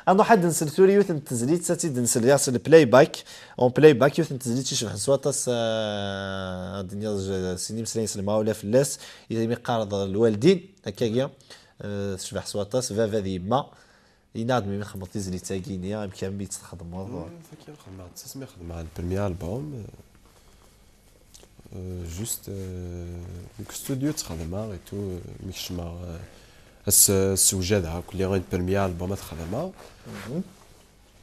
انا حد نسل ثوري يوث تزليت ساتي نسل ياس البلاي باك اون بلاي باك يوث تزليت شي شبح سواطاس الدنيا سيني مسلين سلمى ولا فلاس اذا ميقارض الوالدين هكاكيا شبح سواطاس فافا ديما ينادم من خمط تزليت تاكينيا يمكن بيت تخدم موضوع فكير خدمة تسمي خدمة على البريمير البوم جوست ستوديو تخدمها اي تو ميكشما السوجه كل غير بريمير البوم تخدمها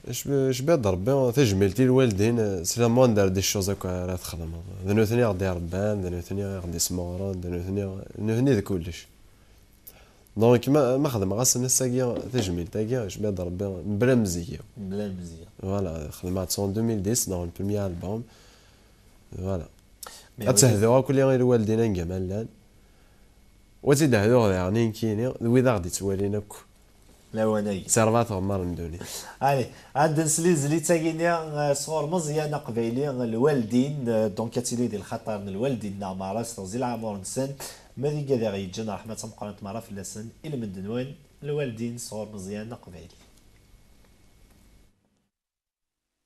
اش بيد ربي تجميلتي الوالدين سي لا موندر دي شوز هكا راه تخدمها ذنو ثاني غادي ربان ذنو ثاني غادي سمورون ذنو ثاني كلش دونك ما خدم غاس الناس تاكيا تجميل تاكيا اش بيد ربي بلا مزيه فوالا خدمات سون 2010 دون البريمير البوم فوالا غتهدوها كل غير الوالدين كمالان وزيد هذو يعني كاينين وإذا غادي توالينا لا وناي سيرفات عمر مدوني علي عاد نسلي زلي تاكينيا صور مزيانه قبيلي الوالدين دونك كتيلي ديال الخطر من الوالدين ماراس توزيل عمر نسن مادي كذا غيجنا رحمه مقارنه مره في اللسن الى من دنوان الوالدين صور مزيانه قبيلي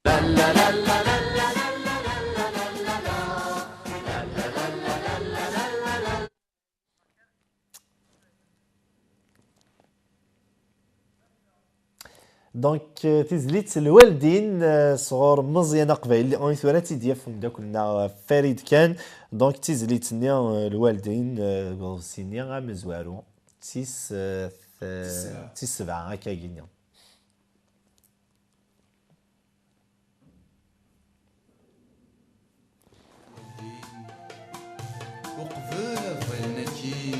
لا لا لا لا لا دونك تزليت الوالدين صغور مزيانه قبيل اون ثلاثي ديال داكنا فريد كان دونك تزليت الوالدين سينيا غا مزوارو تيس سبعه هكا كينيا وقبل ظلنتي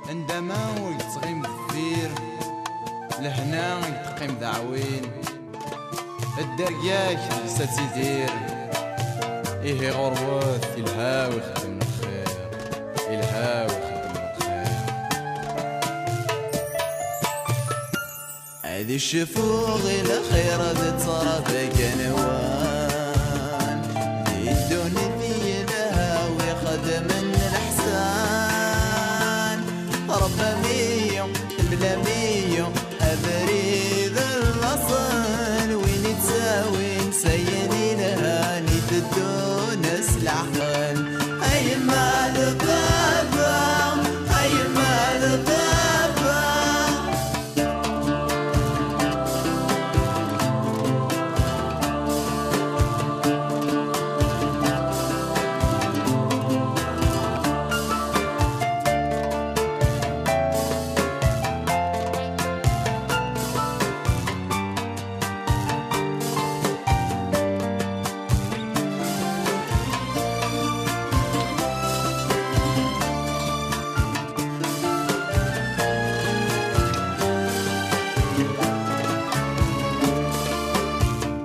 عندما يتغيم الذير لهنا يتقيم دعوين الدرياك لسا تيدير إيه غروات الهاوي يخدم الخير الهاوي يخدم الخير هذي الشفوغ الخير هذي تصرى بك نوان يدون في الهاوي خدم الحسان ربا ميو بلا ميو أبريد الأصل وين تساوي سيني لها نتدون العقل أي مال بابا أي مال بابا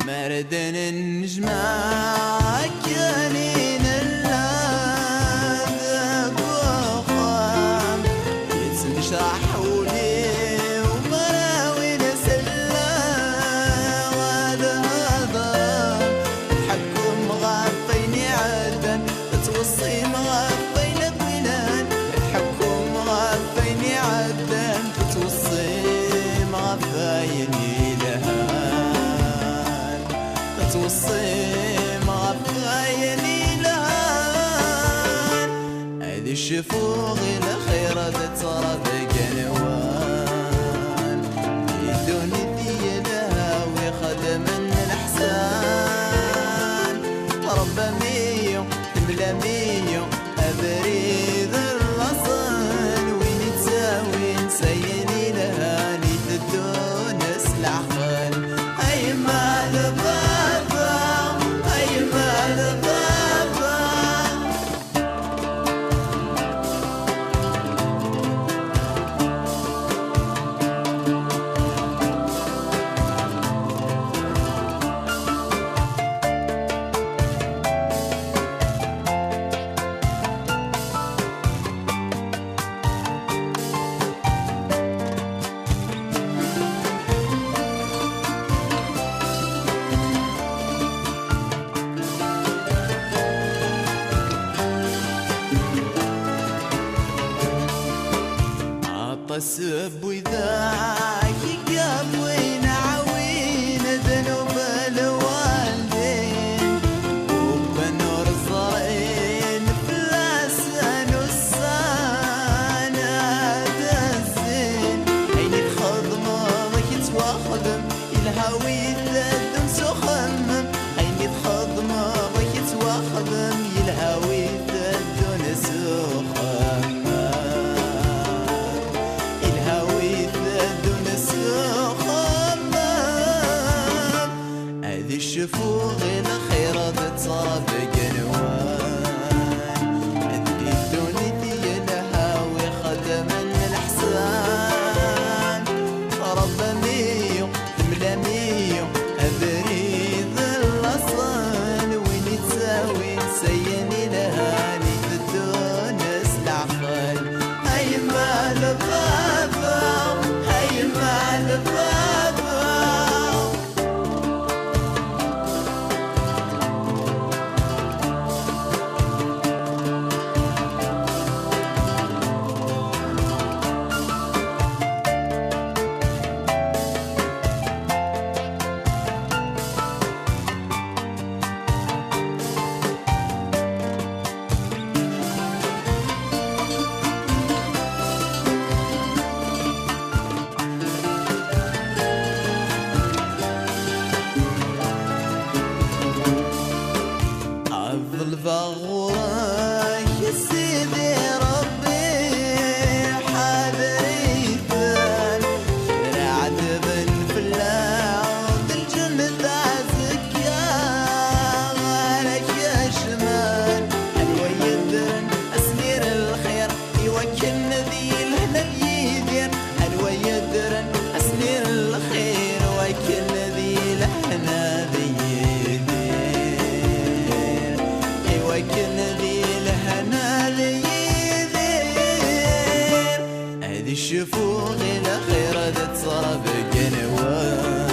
مردن النجمة كانين اللذ وخام يتنشرح ولي ومراوي نسلا وهذا الحكم غافيني عدن توصي مغافين بلان الحكم غافيني عدن توصي مغافيني توصيم غفايني لهان هذي الشفوغ الخير ترى ذاك نوان يدوني ديالها ويخدم الحسان ربا ميو بلا ميو أبريد الأصل وين تساوي سيني لها نتدون العقل أي مال السب وذاك يقام وين يتواخدم الهاوي ذات سخمم عيني تخضم غيك يتواخدم الهاوي ذات سخمم الهاوي ذات سخمم هذه الشفوغ الخيرة تتصرف بقنوان هذه الدنيا الهاوي خدم الحسان رب ميو تملا ميو أبريد الأصل وين يتساوي سيني لهاني تدونس العقل هاي مال بابا هاي مال بابا عفل فغورك يا سيدي ربي حاضري فان شرع دبن فلاعود الجنة عزك يا غالك يا شمال حلوة يدرن أسمير الخير يوكل ذي الهنا يدير حلوة يدرن أسمير الخير وكل ذي الهنا يدير وكل ذي الهنا يدير هذه الشفوغ الأخيرة تتصرف بقنوان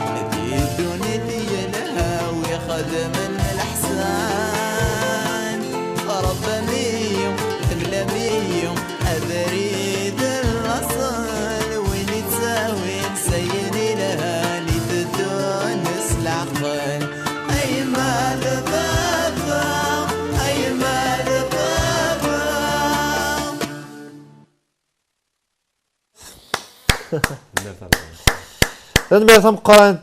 هذه الدنيا الهاوي خدم الأحسان رب ميو تملا ميو أبريد الأصل وين تساوي سيني لها لتدونس العقل أي مال بابا أي مال بابا تنمية مقارنة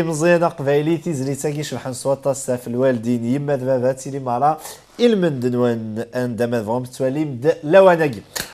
مزيانة قبايلي تيزلي تاكي شبحان صوتا في الوالدين يما دباباتي لي مرا المندنوان عندما فهم تواليم لواناكي